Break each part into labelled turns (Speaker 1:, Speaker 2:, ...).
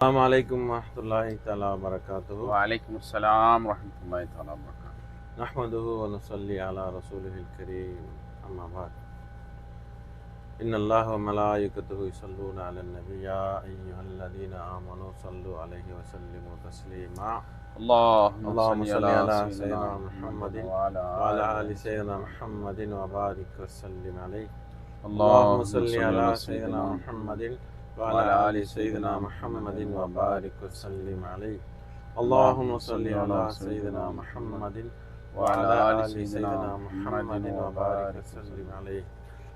Speaker 1: अस्सलामु अलैकुम वरहमतुल्लाहि तआला वबरकातुहू।
Speaker 2: वालेकुम अस्सलाम रहमतुल्लाहि तआला वबरकातुहू।
Speaker 1: नहमदुहु व नुसल्ली अला रसूलिहिल करीम, अम्मा बाद। इन्नल्लाह व मलाइकतहु युसल्लूना अलन नबी या अय्युहल्लज़ीना आमनू सल्लु अलैहि व सल्लिमू तस्लीमा। अल्लाहुम्मा सल्लि अला सय्यिदिना मुहम्मदिन व अला आलि सय्यिदिना मुहम्मदिन व बारिक व सल्लिम अलैहि। अल्लाहुम्मा सल्लि अला सय्यिदिना मुहम्मदिन व अला आलि सय्यिदिना मुहम्मदिन व बारिक व सल्लिम अलैहि। अल्लाहुम्मा सल्लि अला सय्यिदिना मुहम्मदिन व अला आलि सय्यिदिना मुहम्मदिन व बारिक व सल्लिम अलैहि।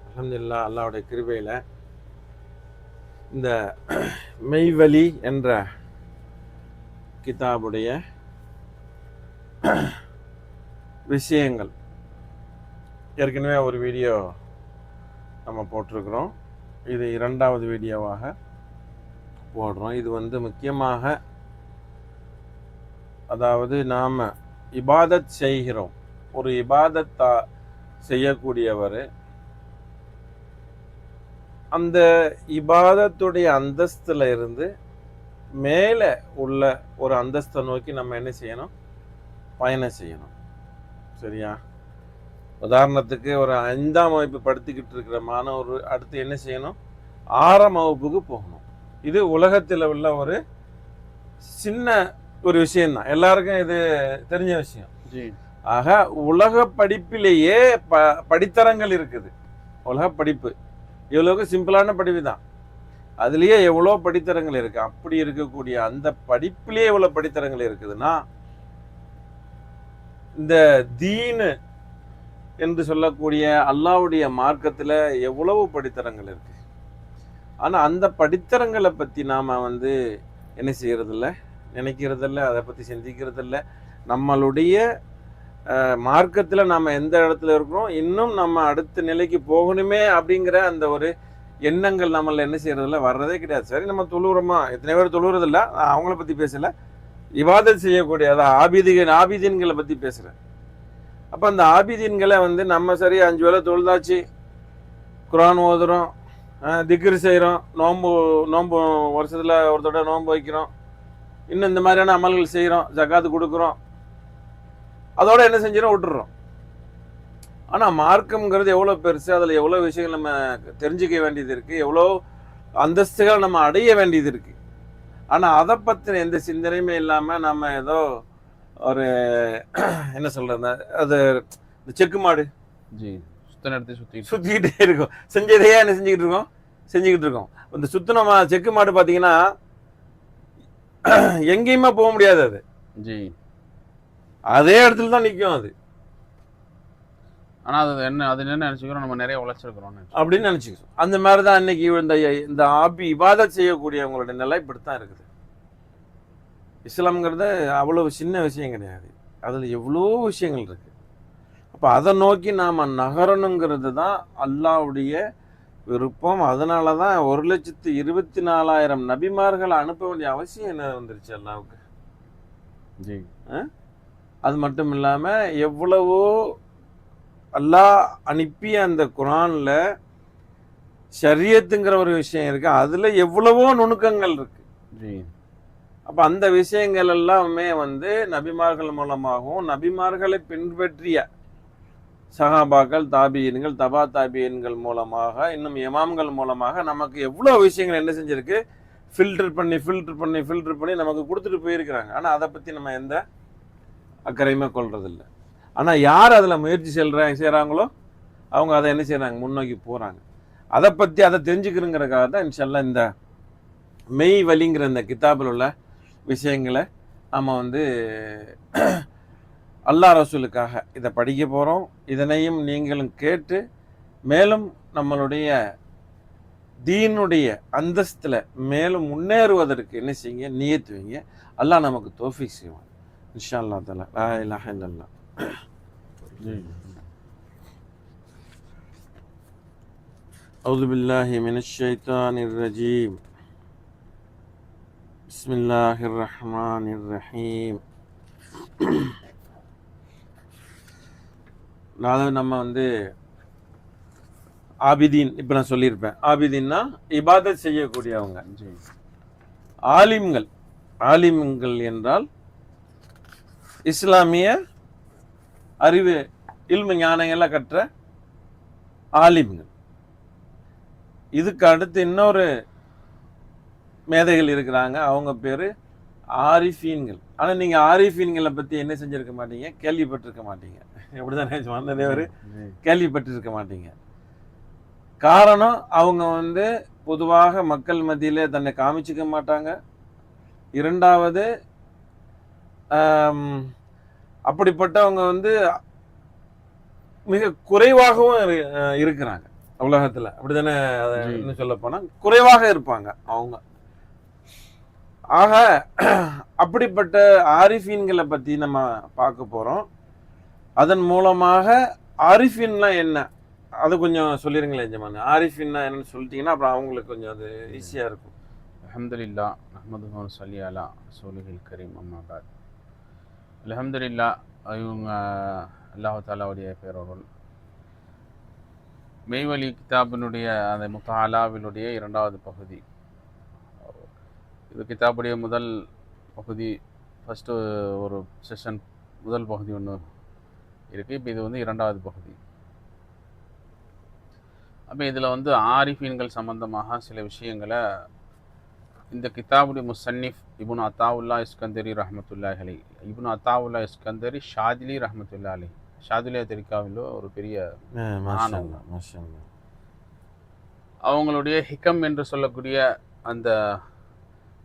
Speaker 1: அல்ஹம்துலில்லாஹ், அல்லாஹ்வுடைய கிருபையில் இந்த மெய்வழி என்ற கிதாபுடைய விஷயங்கள் ஏற்கனவே ஒரு வீடியோ நம்ம போட்டிருக்கிறோம். இது இரண்டாவது வீடியோவாக போடுறோம். இது முக்கியமாக, அதாவது நாம் இபாதத் செய்கிறோம், ஒரு இபாதத்தா செய்யக்கூடியவர் அந்த இபாதத்துடைய அந்தஸ்தில் இருந்து மேலே உள்ள ஒரு அந்தஸ்தை நோக்கி நம்ம என்ன செய்யணும்? பயணம் செய்யணும். சரியா? உதாரணத்துக்கு ஒரு 5ஆம் வகுப்பு படுத்திக்கிட்டு இருக்கிற மாணவர் அடுத்து என்ன செய்யணும்? 6ஆம் வகுப்புக்கு போகணும். இது உலகத்தில் உள்ள ஒரு சின்ன ஒரு விஷயம்தான், எல்லாருக்கும் இது தெரிஞ்ச விஷயம். ஆக உலக படிப்பிலேயே படித்தரங்கள் இருக்குது. உலக படிப்பு இவ்வளவு சிம்பிளான படிப்பு தான், அதுலேயே எவ்வளோ படித்தரங்கள் இருக்கு. அப்படி இருக்கக்கூடிய அந்த படிப்பிலேயே எவ்வளோ படித்தரங்கள் இருக்குதுன்னா, இந்த தீனு என்று சொல்லக்கூடிய அல்லாஹ்வுடைய மார்க்கத்தில் எவ்வளவு படித்தரங்கள் இருக்கு. ஆனால் அந்த படித்தரங்களை பற்றி நாம் என்ன செய்யறதில்ல, நினைக்கிறதில்ல, அதை பற்றி சிந்திக்கிறதில்ல. நம்மளுடைய மார்க்கத்தில் நம்ம எந்த இடத்துல இருக்கிறோம், இன்னும் நம்ம அடுத்த நிலைக்கு போகணுமே அப்படிங்கிற அந்த ஒரு எண்ணங்கள் நம்மள என்ன செய்யறதில்ல, வர்றதே கிடையாது. சரி, நம்ம தொழுகிறோமா? எத்தனை பேர் தொழுகிறதில்ல, அவங்கள பற்றி பேசலை. இபாதத் செய்யக்கூடிய அதாவது ஆபிதீன்களை பற்றி பேசுகிறேன். அப்போ அந்த ஆபிதீன்களை நம்ம சரி 5 வேளை தொழுதாச்சு, குர்ஆன் ஓதுறோம், திக்ர் செய்கிறோம், நோன்பு வருஷத்தில் ஒரு தடவை நோன்பு வைக்கிறோம், இன்னும் இந்த மாதிரியான அமல்கள் செய்கிறோம், ஜகாத்து கொடுக்குறோம், அதோட என்ன செஞ்சிடும்? விட்டுறோம். ஆனால் மார்க்கம்ங்கிறது எவ்வளோ பெருசு, அதில் எவ்வளோ விஷயங்கள் நம்ம தெரிஞ்சுக்க வேண்டியது இருக்குது, எவ்வளோ அந்தஸ்துகள் நம்ம அடைய வேண்டியது இருக்குது. ஆனால் அதை பற்றின எந்த சிந்தனையுமே இல்லாமல் நம்ம ஏதோ ஒரு என்ன சொல்கிறது, அது இந்த செக்கு மாடு சுற்றிக்கிட்டே இருக்கும். செஞ்சதையே என்ன செஞ்சுக்கிட்டு இருக்கோம். இந்த சுத்தின செக்கு மாடு பார்த்தீங்கன்னா எங்கேயுமே போக முடியாது. அது அதே இடத்துல தான் நிற்கும். அது
Speaker 2: ஆனால் அது என்ன நினச்சிக்கிறோம், நம்ம நிறைய உழைச்சிருக்கிறோம்
Speaker 1: அப்படின்னு நினச்சிக்கிறோம். அந்த மாதிரி தான் இன்னைக்கு இந்த இபாதத் செய்யக்கூடியவங்களுடைய நிலை இப்படித்தான் இருக்குது. இஸ்லாம்ங்கிறது அவ்வளவு சின்ன விஷயம் கிடையாது, அதில் எவ்வளோ விஷயங்கள் இருக்கு. அப்போ அதை நோக்கி நாம் நகரணுங்கிறது தான் அல்லாஹ்வுடைய விருப்பம். அதனால தான் 1,24,000 நபிமார்களை அனுப்ப வேண்டிய அவசியம் என்ன வந்துருச்சு அல்லாஹ்வுக்கு. அது மட்டும் இல்லாமல் எவ்வளவோ அல்லாஹ் அனுப்பிய அந்த குர்ஆன்ல ஷரியத்துங்கிற ஒரு விஷயம் இருக்கு, அதுல எவ்வளவோ நுணுக்கங்கள் இருக்கு. அப்ப அந்த விஷயங்கள் எல்லாமே நபிமார்கள் மூலமாகவும் நபிமார்களை பின்பற்றிய சஹாபாக்கள், தாபியீன்கள், தபா தாபியீன்கள் மூலமாக, இன்னும் இமாம்கள் மூலமாக நமக்கு எவ்வளோ விஷயங்கள் என்ன செஞ்சிருக்கு, ஃபில்டர் பண்ணி நமக்கு கொடுத்துட்டு போயிருக்கிறாங்க. ஆனால் அதை பற்றி நம்ம எந்த அக்கறையுமே கொள்றதில்லை. ஆனால் யார் அதில் முயற்சி செய்கிறாங்களோ அவங்க அதை என்ன செய்கிறாங்க, முன்னோக்கி போகிறாங்க. அதை பற்றி அதை தெரிஞ்சுக்கிறங்கிறதுக்காக தான் இன்ஷால்லா இந்த மெய் வழிங்கிற இந்த கிதாபில் உள்ள விஷயங்களை நம்ம அல்லாஹ் ரசூலுக்காக இதை படிக்க போகிறோம். இதனையும் நீங்களும் கேட்டு மேலும் நம்மளுடைய தீனுடைய அந்தஸ்தில் மேலும் முன்னேறுவதற்கு என்ன செய்யுங்க, நியத்து வைங்க. அல்லாஹ் நமக்கு தௌஃபீக் செய்வான் இன்ஷா அல்லாஹ் தஆலா. லா இலாஹா இல்லல்லாஹ். அஊது பில்லாஹி மினஷ் ஷைத்தானிர் ரஜீம். பிஸ்மில்லாஹிர் ரஹ்மானிர் ரஹீம். அதாவது நம்ம ஆபிதீன் இப்போ நான் சொல்லியிருப்பேன். ஆபிதீன்னா இபாதத் செய்யக்கூடியவங்க. ஆலிம்கள். ஆலிம்கள் என்றால் இஸ்லாமிய அறிவு இல்மு ஞானங்களை கற்ற ஆலிம்கள். இதுக்கு அடுத்து இன்னொரு மேதைகள் இருக்கிறாங்க, அவங்க பேரு ஆரிஃபீன்கள். ஆனா நீங்க ஆரிஃபீன்களை பத்தி என்ன செஞ்சிருக்க மாட்டீங்க, கேள்விப்பட்டிருக்க மாட்டீங்க. எப்படிதான் வந்ததே ஒரு கேள்விப்பட்டிருக்க மாட்டீங்க. காரணம், அவங்க பொதுவாக மக்கள் மத்தியிலே தன்னை காமிச்சிக்க மாட்டாங்க. இரண்டாவது, அப்படிப்பட்டவங்க மிக குறைவாகவும் இருக்கிறாங்க உலகத்துல. அப்படித்தானே? இன்னும் சொல்ல போனா குறைவாக இருப்பாங்க அவங்க. ஆக அப்படிப்பட்ட ஆரிஃபீன்களை பத்தி நம்ம பார்க்க போறோம். அதன் மூலமாக ஆரிஃபீன்லாம் என்ன, அது கொஞ்சம் சொல்லிருங்களேன் ஜமான். ஆரிஃபீன்னா என்னன்னு சொல்லிட்டீங்கன்னா அப்புறம் அவங்களுக்கு கொஞ்சம் அது ஈஸியா இருக்கும்.
Speaker 2: அல்ஹம்துலில்லாஹ் நஹ்மதுஹு வ ஸல்லி அலா ரசூலில் கரீம் அம்மா பாத். அல்ஹம்துலில்லாஹ், இவங்க அல்லாஹ் தஆலாவுடைய பேரருள். மெய்வழி கிதாபினுடைய அந்த முத்தாலாவினுடைய 2வது பகுதி. இது கிதாபுடைய முதல் பகுதி, ஃபஸ்ட்டு ஒரு செஷன், முதல் பகுதி ஒன்று இருக்குது. இப்போ இது 2வது பகுதி. அப்போ இதில் ஆரிஃபீன்கள் சம்பந்தமாக சில விஷயங்களை இந்த கிதாபுடைய முசன்னிஃப் இப்னு அத்தாவுல்லா இஸ்கந்தரி ரஹ்மத்துல்லாஹி அலைஹி, இப்னு அத்தாவுல்லா இஸ்கந்தரி ஷாதிலி ரஹ்மத்துல்லாஹி அலைஹி, ஷாதிலியா தெரிக்காவில் ஒரு பெரிய அவங்களுடைய ஹிகம் என்று சொல்லக்கூடிய அந்த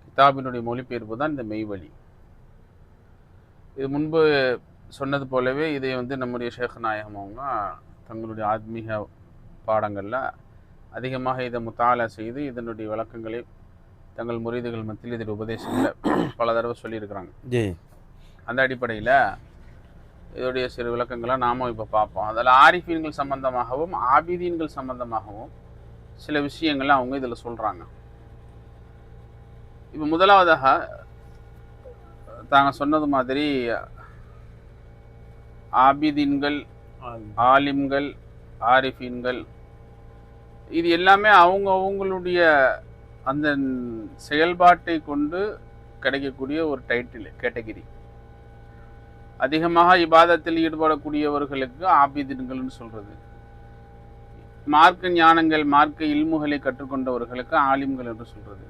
Speaker 2: கிதாபினுடைய மொழிபெயர்ப்பு தான் இந்த மெய்வழி. இது முன்பு சொன்னது போலவே இதை நம்முடைய ஷேக் நாயகம் அவங்க தங்களுடைய ஆத்மீக பாடங்களில் அதிகமாக இதை முத்தாலா செய்து இதனுடைய விளக்கங்களை தங்கள் முரீதுகள் மத்தியில் இதனுடைய உபதேசங்களை பல தடவை சொல்லியிருக்கிறாங்க. அந்த அடிப்படையில் இதோடைய சிறு விளக்கங்களை நாமும் இப்போ பார்ப்போம். அதில் ஆரிஃபீன்கள் சம்பந்தமாகவும் ஆபிதீன்கள் சம்பந்தமாகவும் சில விஷயங்களை அவங்க இதில் சொல்கிறாங்க. இப்போ முதலாவதாக தாங்க சொன்னது மாதிரி ஆபிதீன்கள், ஆலிம்கள், ஆரிஃபீன்கள், இது எல்லாமே அவங்களுடைய அந்த செயல்பாட்டை கொண்டு கிடைக்கக்கூடிய ஒரு டைட்டில், கேட்டகிரி. அதிகமாக இபாதத்தில் ஈடுபடக்கூடியவர்களுக்கு ஆபிதீன்கள்னு சொல்றது. மார்க்க ஞானங்கள், மார்க்க இல்முகளை கற்றுக்கொண்டவர்களுக்கு ஆலிம்கள் என்று சொல்றது.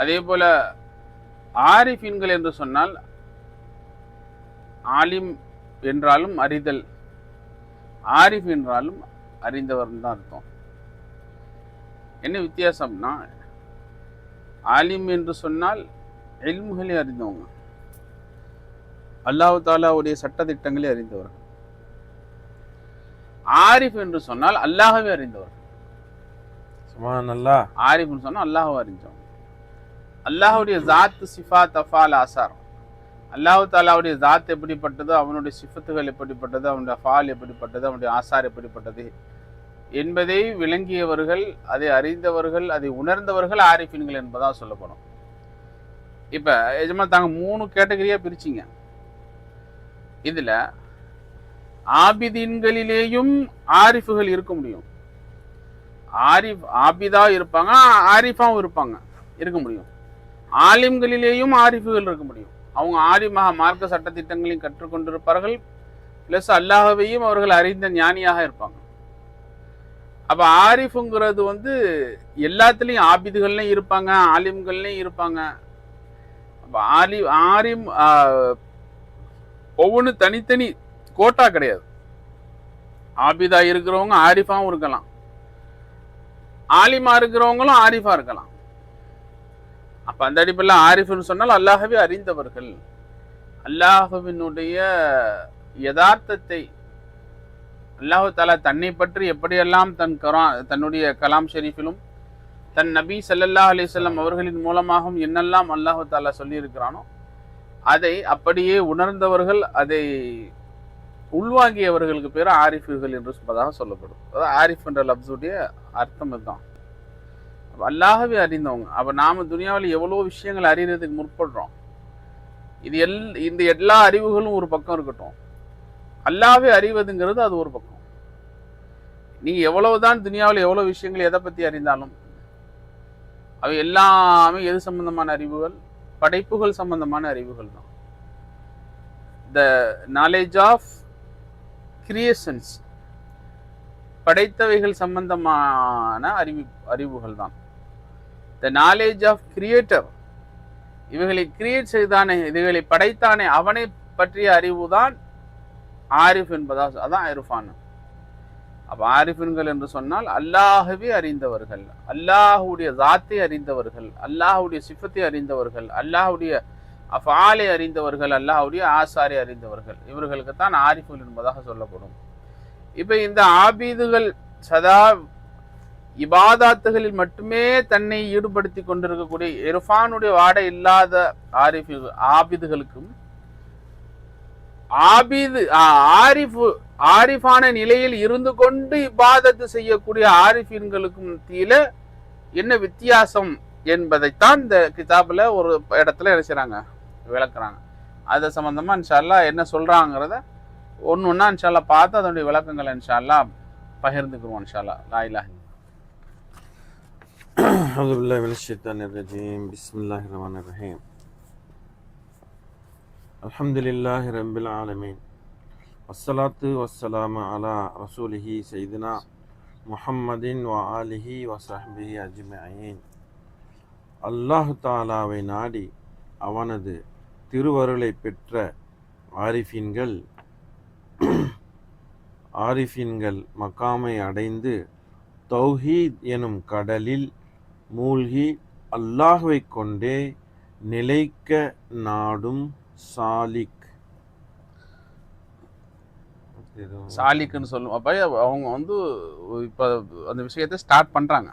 Speaker 2: அதே போல ஆரிஃபீன்கள் என்று சொன்னால், ஆலிம் என்றாலும் அறிதல், ஆரிஃப் என்றாலும் அறிந்தவர் தான் அர்த்தம். என்ன வித்தியாசம்னா, ஆலிம் என்று சொன்னால் இல்முகளை அறிந்தவங்க, அல்லாஹ் தஆலாவுடைய சட்டதிட்டங்களை அறிந்தவர்கள். ஆரிஃப் என்று சொன்னால் அல்லாஹ்வை அறிந்தவர்கள்.
Speaker 1: சுப்ஹானல்லாஹ்.
Speaker 2: ஆரிஃப் என்று சொன்னால் அல்லாஹ்வை அறிஞ்சவங்க. அல்லாஹ்வுடைய ஜாத், சிஃபாத், அஃபால், ஆசார், அல்லாஹ் தஆலாவுடைய ஜாத் எப்படிப்பட்டது, அவனுடைய சிஃபத்துகள் எப்படிப்பட்டது, அவனுடைய அஃபால் எப்படிப்பட்டது, அவனுடைய ஆசார் எப்படிப்பட்டது என்பதை விளங்கியவர்கள், அதை அறிந்தவர்கள், அதை உணர்ந்தவர்கள் ஆரிஃபீன்கள் என்பதா சொல்லப்படும். இப்ப எஜமா தாங்க 3 கேட்டகரியா பிரிச்சிங்க. இதுல ஆபிதீன்களிலேயும் ஆரிஃபுகள் இருக்க முடியும். ஆபிதா இருப்பாங்க, ஆரிஃபாவும் இருக்க முடியும். ஆலிம்களிலேயும் ஆரிஃபுகள் இருக்க முடியும். அவங்க ஆலிமாக மார்க்க சட்டத்திட்டங்களையும் கற்றுக்கொண்டிருப்பார்கள், பிளஸ் அல்லாஹ்வையும் அவர்கள் அறிந்த ஞானியாக இருப்பாங்க. அப்ப ஆரிஃபுங்கிறது எல்லாத்துலயும் ஆபிதுகள்லையும் இருப்பாங்க, ஆலிம்கள்லையும் இருப்பாங்க. அப்ப ஆலிம் ஒவ்வொன்று தனித்தனி கோட்டா கிடையாது. ஆபிதா இருக்கிறவங்க ஆரிஃபாவும் இருக்கலாம், ஆலிமா இருக்கிறவங்களும் ஆரிஃபா இருக்கலாம். அப்ப அந்த அடிப்படையில் ஆரிஃப்னு சொன்னால் அல்லாஹ்வை அறிந்தவர்கள், அல்லாஹ்வினுடைய யதார்த்தத்தை, அல்லாஹ் தஆலா தன்னை பற்றி எப்படியெல்லாம் தன்னுடைய கலாம் ஷெரீஃபிலும் தன் நபி ஸல்லல்லாஹு அலைஹி வஸல்லம் அவர்களின் மூலமாகவும் என்னெல்லாம் அல்லாஹ் தஆலா சொல்லி இருக்கிறானோ அதை அப்படியே உணர்ந்தவர்கள், அதை உள்வாங்கியவர்களுக்கு பேர் ஆரிஃபுகள் என்று சொல்வதாக சொல்லப்படும். அதாவது ஆரிஃப் என்ற லப்ஸுடைய அர்த்தம் இதுதான். அல்லாஹ்வை அறிந்தவங்க. அப்ப நாம துனியாவில் எவ்வளோ விஷயங்கள் அறியறதுக்கு முற்படுறோம். இந்த எல்லா அறிவுகளும் ஒரு பக்கம் இருக்கட்டும், அல்லாஹ்வை அறிவதுங்கிறது அது ஒரு பக்கம். நீங்க எவ்வளவுதான் துனியாவில் எவ்வளவு விஷயங்கள் எதை பத்தி அறிந்தாலும் அவை எல்லாமே எது சம்பந்தமான அறிவுகள்? படைப்புகள் சம்பந்தமான அறிவுகள் தான். த நாலேஜ் ஆஃப் கிரியேஷன்ஸ், படைத்தவைகள் சம்பந்தமான அறிவுகள் தான். த நாலேஜ் ஆஃப் கிரியேட்டர், இவைகளை கிரியேட் செய்தானே, இவைகளை படைத்தானே, அவனை பற்றிய அறிவு தான் ஆரிஃப் என்பதா, அதான் இர்ஃபான். அப்ப ஆரிஃபின்கள் என்று சொன்னால் அல்லாஹ்வை அறிந்தவர்கள், அல்லாஹுடைய ஜாத்தை அறிந்தவர்கள், அல்லாஹுடைய சிஃபத்தை அறிந்தவர்கள், அல்லாஹுடைய அஃஆலை அறிந்தவர்கள், அல்லாஹுடைய ஆசாரை அறிந்தவர்கள், இவர்களுக்கு தான் ஆரிஃபுல் என்பதாக சொல்லப்படும். இப்ப இந்த ஆபீதுகள் சதா இபாதாத்துகளில் மட்டுமே தன்னை ஈடுபடுத்தி கொண்டிருக்கக்கூடிய இர்ஃபானுடைய வாடை இல்லாத ஆபிதுகளுக்கும் ஆரிஃபான நிலையில் இருந்து கொண்டு இபாதத்து செய்யக்கூடிய ஆரிஃபீன்களுக்கும் மத்தியில என்ன வித்தியாசம் என்பதைத்தான் இந்த கிதாபுல ஒரு இடத்துல என்ன செய்றாங்க, விளக்குறாங்க. அது சம்பந்தமா இன்ஷா அல்லாஹ் என்ன சொல்றாங்கிறத ஒன்னொன்னா இன்ஷா அல்லாஹ் பார்த்து அதனுடைய விளக்கங்களை இன்ஷா அல்லாஹ் பகிர்ந்துக்குருவோம் இன்ஷா அல்லாஹ். லா இலாஹ இல்லல்லாஹ்.
Speaker 1: அஊது பில்லாஹி மினஷ் ஷைத்தானிர் ரஜீம். பிஸ்மில்லாஹிர் ரஹ்மானிர் ரஹீம். அல்ஹம்துலில்லாஹி ரப்பில் ஆலமீன். வஸ்ஸலாத்து வஸ்ஸலாமு அலா ரசூலிஹி சையிதினா முஹம்மதின் வ ஆலிஹி வ ஸஹ்பிஹி அஜ்மஈன். அல்லாஹ் தஆலாவை நாடி அவனது திருவருளை பெற்ற ஆரிஃபீன்கள் மக்காமை அடைந்து தௌஹீத் எனும் கடலில் மூழ்கி அல்லாஹ்வை கொண்டே நிலைக்க நாடும்
Speaker 2: சாலிக்குன்னு சொல்லும். அப்ப அவங்க இப்ப அந்த விஷயத்தை ஸ்டார்ட் பண்றாங்க.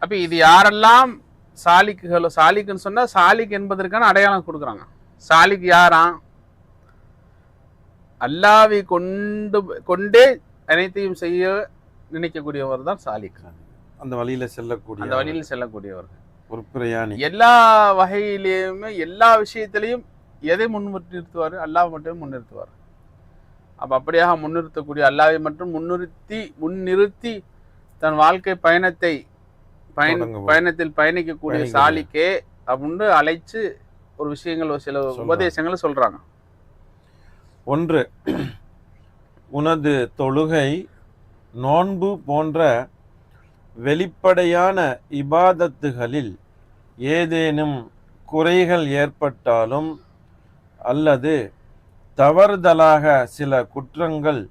Speaker 2: அப்ப இது யாரெல்லாம் சாலிக்குன்னு சொன்னா சாலிக் என்பதற்கான அடையாளம் கொடுக்குறாங்க. சாலிக் யாரா? அல்லாஹ்வை கொண்டே அனைத்தையும் செய்ய நினைக்கக்கூடியவர் தான் சாலிக்.
Speaker 1: அந்த வழியில
Speaker 2: செல்லக்கூடியவர்கள்,
Speaker 1: ஒரு பிரயாணி.
Speaker 2: எல்லா வகையிலையுமே எல்லா விஷயத்திலையும் எதை முன்னிறுத்துவார்? அல்லாஹ் மட்டும் முன்னிறுத்துவார். அப்ப அப்படியாக முன்னிறுத்தக்கூடிய அல்லாஹ்வை மட்டும் முன்னிறுத்தி தன் வாழ்க்கை பயணத்தில் பயணிக்கக்கூடிய சாலிக்கே அப்படின்னு அழைச்சு ஒரு விஷயங்கள், சில உபதேசங்களை சொல்றாங்க.
Speaker 1: ஒன்று, உனது தொழுகை, நோன்பு போன்ற வெளிப்படையான இபாதத்துகளில் ஏதேனும் குறைகள் ஏற்பட்டாலும் அல்லது தவறுதலாக சில குற்றங்கள்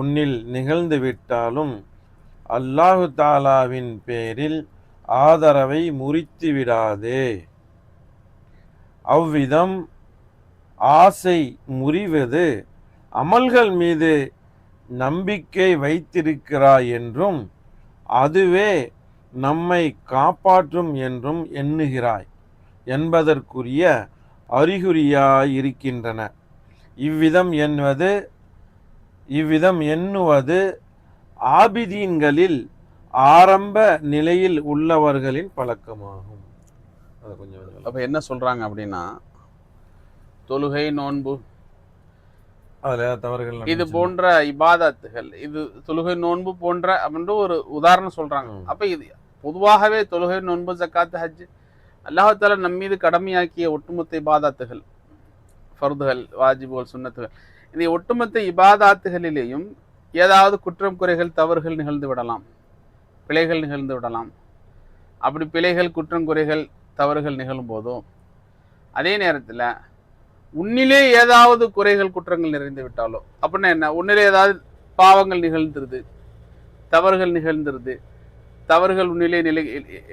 Speaker 1: உன்னில் நிகழ்ந்துவிட்டாலும் அல்லாஹு தாலாவின் பேரில் ஆதரவை முறித்து விடாதே. அவ்விதம் ஆசை முறிவது அமல்கள் மீது நம்பிக்கை வைத்திருக்கிறாய் என்றும் அதுவே நம்மை காப்பாற்றும் என்றும் எண்ணுகிறாய் என்பதற்குரிய அறிகுறியாயிருக்கின்றன. இவ்விதம் எண்ணுவது ஆபிதீன்களில் ஆரம்ப நிலையில் உள்ளவர்களின் பழக்கமாகும்.
Speaker 2: அப்ப என்ன சொல்றாங்க அப்படின்னா, தொழுகை, நோன்பு, இது போன்ற இபாதத்துகள், இது தொழுகை நோன்பு போன்ற அப்படின்ற ஒரு உதாரணம் சொல்றாங்க. அப்ப இது பொதுவாகவே தொழுகை, நோன்பு, ஜக்காத்து, ஹஜ் அல்லாஹ் தஆலா நம்மீது கடமையாக்கிய ஒட்டுமொத்த இபாதத்துகள், ஃபர்துகள், வாஜிபுகள், சுன்னத்துகள், இந்த ஒட்டுமொத்த இபாதத்துகளிலேயும் ஏதாவது குற்றம், குறைகள், தவறுகள் நிகழ்ந்து விடலாம், பிழைகள் நிகழ்ந்து விடலாம். அப்படி பிழைகள், குற்றம், குறைகள், தவறுகள் நிகழும் போதும் அதே நேரத்தில் உன்னிலே ஏதாவது குறைகள், குற்றங்கள் நிறைந்து விட்டாலோ, அப்படின்னா என்ன, உன்னிலே ஏதாவது பாவங்கள் நிகழ்ந்துருது, தவறுகள் நிகழ்ந்துருது, தவறுகள் உன்னிலே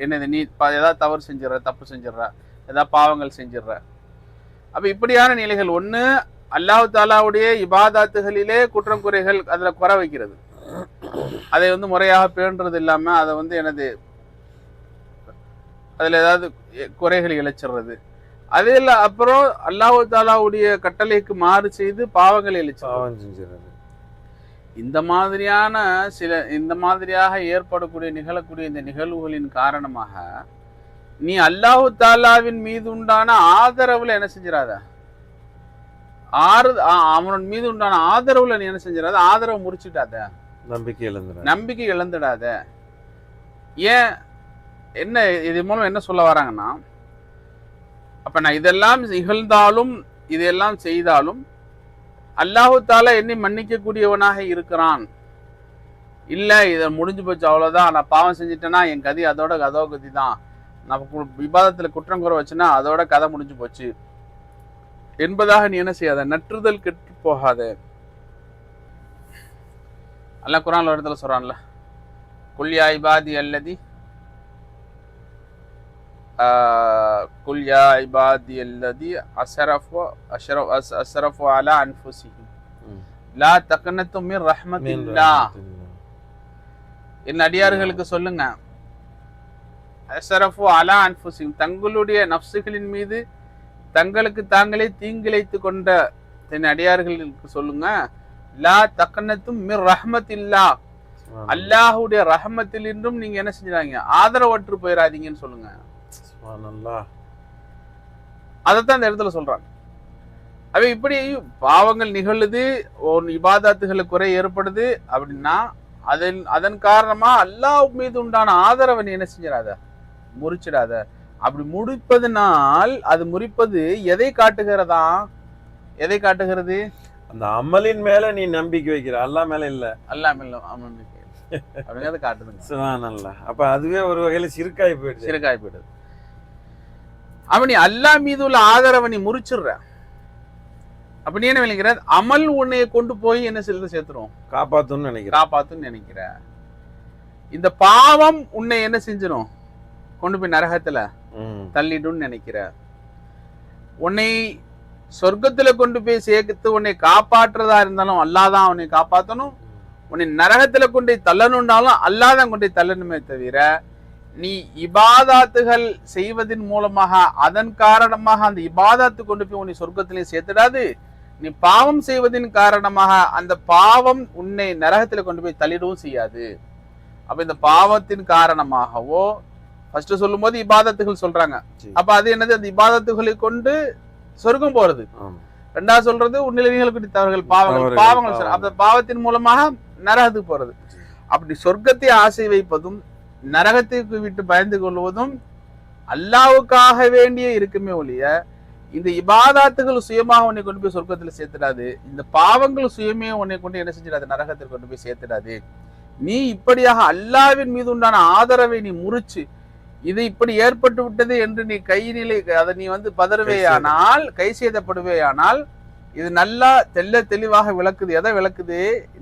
Speaker 2: என்னது, நீ ஏதாவது தவறு செஞ்சிடற, தப்பு செஞ்சிடற, ஏதாவது பாவங்கள் செஞ்சிடற. அப்ப இப்படியான நிலைகள், ஒண்ணு அல்லாஹ் தாலாவுடைய இபாதாத்துகளிலே குற்றம் குறைகள் அதுல குறை வைக்கிறது, அதை முறையாக பேணுறது இல்லாம அதை என்னது அதுல ஏதாவது குறைகள் இழைச்சிடுறது, அதே இல்லை அப்புறம் அல்லாஹ் தாலாவுடைய கட்டளைக்கு மாறு செய்து பாவங்களை இழைச்சிடுறது. இந்த மாதிரியாக ஏற்படக்கூடிய நிகழக்கூடிய இந்த நிகழ்வுகளின் காரணமாக நீ அல்லாஹ் தாலாவின் மீது உண்டான ஆதரவுல என்ன செஞ்சிடாத, அவன் மீது உண்டான ஆதரவுல நீ என்ன செஞ்சிடாத, ஆதரவு முறிச்சுட்டாத, நம்பிக்கை இழந்துடாத. ஏன் என்ன இது மூலம் என்ன சொல்ல வராங்கன்னா, அப்ப நான் இதெல்லாம் நிகழ்ந்தாலும் இதெல்லாம் செய்தாலும் அல்லாஹு தாலா என்னை மன்னிக்க கூடியவனாக இருக்கிறான். இல்ல இதை முடிஞ்சு போச்சு, அவ்வளவுதான், நான் பாவம் செஞ்சுட்டேன்னா என் கதி அதோட கதோ கதி தான், நான் விவாதத்துல குற்றம் குறை வச்சுன்னா அதோட கதை முடிஞ்சு போச்சு என்பதாக நீ என்ன செய்யாத, நற்றுதல் கெட்டு போகாத. அல்லாஹ் குர்ஆன்ல ஒரு இடத்துல சொல்றான்ல, குல் யா இபாதி அல்லதி குல் யா இபாதி அல்லதி அஸ்ரஃபு அலா அன்ஃபுஸிஹிம் லா தக்னது மின் ரஹ்மத்தில்லாஹ். என் அடியார்களுக்கு சொல்லுங்க, அஸ்ரஃபு அலா அன்ஃபுஸிஹிம், தங்களுடைய நஃப்சுகளின் மீது தங்களுக்கு தாங்களே தீங்கிழைத்து கொண்ட என் அடியார்களுக்கு சொல்லுங்க, லா தக்னது மின் ரஹ்மத்தில்லாஹ், அல்லாஹ்வுடைய ரஹ்மத்தில் இன்றும் நீங்க என்ன செஞ்சாங்க, ஆதரவற்று போயிடாதீங்கன்னு சொல்லுங்க. அதைத்தான் இந்த இடத்துல சொல்றாங்க. அவை இப்படி பாவங்கள் நிகழுது, இபாதத்துகளை குறை ஏற்படுது அப்படின்னா அதன் காரணமா அல்லாஹ் மீது உண்டான ஆதரவை நீ என்ன செஞ்சிடாத, முறிச்சிடாத. அப்படி முடிப்பதனால் அது முறிப்பது எதை காட்டுகிறதா, எதை காட்டுகிறது?
Speaker 1: அந்த அமலின் மேல நீ நம்பிக்கை வைக்கிற, அல்லாஹ் மேல இல்ல,
Speaker 2: அல்லாஹ் மேல நம்பிக்கை அப்படிங்கிறத காட்டுதுங்க.
Speaker 1: சுப்ஹானல்லாஹ். அப்ப அதுவே ஒரு வகையில சிறுக்காய் போயிடுது. அவன் நீ அல்லாஹ் மீது உள்ள ஆதரவை நீ முறிச்சிடுற. அப்ப நீ என்ன நினைக்கிற, அமல் உன்னைய கொண்டு போய் என்ன சேர்த்துரும்,
Speaker 2: காப்பாத்துன்னு நினைக்கிற. இந்த பாவம் உன்னை என்ன செஞ்சிடும், கொண்டு போய் நரகத்துல தள்ளிடும் நினைக்கிற. உன்னை சொர்க்கத்துல கொண்டு போய் சேர்த்து உன்னை காப்பாற்றுறதா இருந்தாலும் அல்லாதான் உன்னை காப்பாற்றணும், உன்னை நரகத்துல கொண்டு தள்ளணும்னாலும் அல்லாதான் கொண்டு தள்ளணுமே தவிர, நீ இபாதாத்துகள் செய்வதன் மூலமாக அதன் காரணமாக அந்த இபாதாத்து கொண்டு போய் உன்னை சொர்க்கத்திலே சேர்த்துடாது. நீ பாவம் செய்வதன் காரணமாக அந்த பாவம் உன்னை நரகத்துல கொண்டு போய் தள்ளிடவும் செய்யாது. அப்ப இந்த பாவத்தின் காரணமாகவோ ஃபர்ஸ்ட் சொல்லும் போது இபாதத்துகள் சொல்றாங்க. அப்ப அது என்னது, அந்த இபாதத்துகளை கொண்டு சொர்க்கம் போறது. ரெண்டாவது சொல்றது உன்னில நிகழக்கூடிய தவறுகள், பாவங்கள். அந்த பாவத்தின் மூலமாக நரகத்துக்கு போறது. அப்படி சொர்க்கத்தை ஆசை வைப்பதும் நரகத்துக்கு விட்டு பயந்து கொள்வதும் அல்லாவுக்காக வேண்டிய இருக்குமே ஒழிய, இந்த இபாதாத்துகள் சுயமாக உன்னை கொண்டு போய் சொர்க்கத்துல சேர்த்துடாது. இந்த பாவங்கள் சுயமே உன்னை கொண்டு என்ன செஞ்சிடாது, நரகத்தில் கொண்டு போய் சேர்த்துடாது. நீ இப்படியாக அல்லாவின் மீது உண்டான ஆதரவை நீ முறிச்சு, இது இப்படி ஏற்பட்டு விட்டது என்று நீ அதை நீ பதறுவேயானால், கை செய்தப்படுவேயானால், இது நல்லா தெளிவாக விளக்குது. எதை விளக்குது,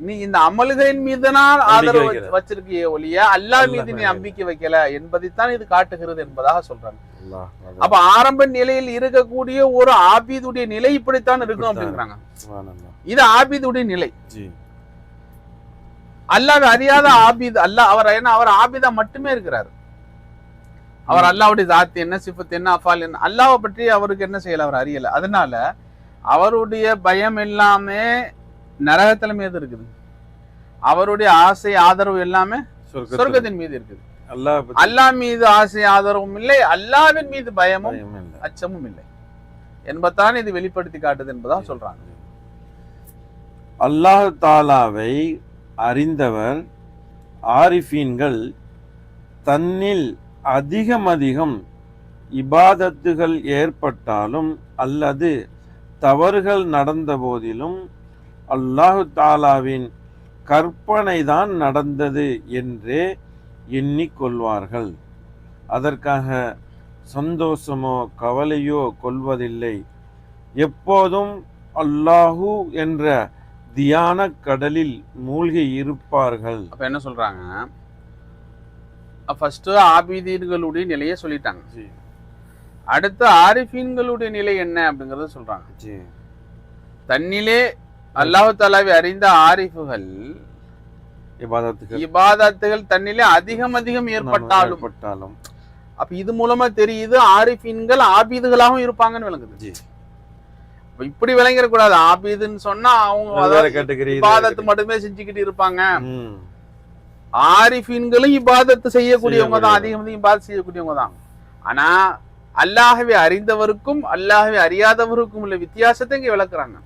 Speaker 2: நீ இந்த அமல்களின் மீதுதான் ஆதரவு வச்சிருக்கிய ஒழிய அல்லாஹ் மீது நீ நம்பிக்கை வைக்கல என்பதைத்தான் இது காட்டுகிறது என்பதாக சொல்றாங்க. அப்ப ஆரம்ப நிலையில் இருக்கக்கூடிய ஒரு ஆபீதுடைய நிலை இப்படித்தான் இருக்கும் அப்படிங்கிறாங்க. இது ஆபீதுடைய நிலை. அல்லாஹ் அறியாத ஆபீத் அல்லாஹ், அவர் ஆபீதா மட்டுமே இருக்கிறார். அவர் அல்லாஹ்வுடைய ஜாத் என்ன, சிஃபத் என்ன, அஃபால் என்ன, அல்லாஹ்வை பற்றி அவருக்கு என்ன செய்யல, அவர் அறியல. அதனால அவருடைய பயம் எல்லாமே நரகத்தில மீது இருக்குது. அவருடைய ஆசை ஆதரவு எல்லாமே சொர்க்கத்தின் மீது இருக்குது. அல்லாஹ் மீது ஆசை ஆதரவும் இல்லை, அல்லாஹ்வின் மீது பயமும் அச்சமும் இல்லை என்பதான் இது வெளிப்படுத்தி காட்டுது என்பதா சொல்றாங்க.
Speaker 1: அல்லாஹ் தாலாவை அறிந்தவர் ஆரிஃபீன்கள் தன்னில் அதிகம் இபாதத்துகள் ஏற்பட்டாலும் அல்லது தவறுகள் நடந்த போதிலும் அல்லாஹு தாலாவின் கற்பனை தான் நடந்தது என்றே எண்ணிக்கொள்வார்கள். அதற்காக சந்தோஷமோ கவலையோ கொள்வதில்லை. எப்போதும் அல்லாஹு என்ற தியான கடலில் மூழ்கி இருப்பார்கள்.
Speaker 2: அப்ப என்ன சொல்றாங்க, ஃபர்ஸ்ட் ஆபீதீன்களுடைய நிலையை சொல்லிட்டாங்க. அடுத்து ஆரிஃபீன்களுடைய நிலை என்ன அப்படிங்கறத சொல்றாங்க. தன்னிலே அல்லாஹ் தஆலாவை அறிந்த ஆரிஃபுகள் இபாதத்துகள் தன்னிலே அதிகம் ஏற்பட்டாலும், அப்ப இது மூலமா தெரியுது ஆரிஃபீன்கள் ஆபீதுகளாகவும் இருப்பாங்கன்னு விளங்குது. இப்படி விளங்கிடக்கூடாது. ஆபீதுன்னு சொன்னா அவங்க இபாதத்து மட்டுமே செஞ்சுக்கிட்டு இருப்பாங்க. ஆரிஃபீன்களும் இபாதத்து செய்யக்கூடியவங்க தான், அதிகம் இபாதத்து செய்யக்கூடியவங்க தான். ஆனா அல்லாஹ்வை அறிந்தவருக்கும் அல்லாஹ்வை அறியாதவருக்கும் உள்ள வித்தியாசத்தை இங்க விளக்குறாங்க.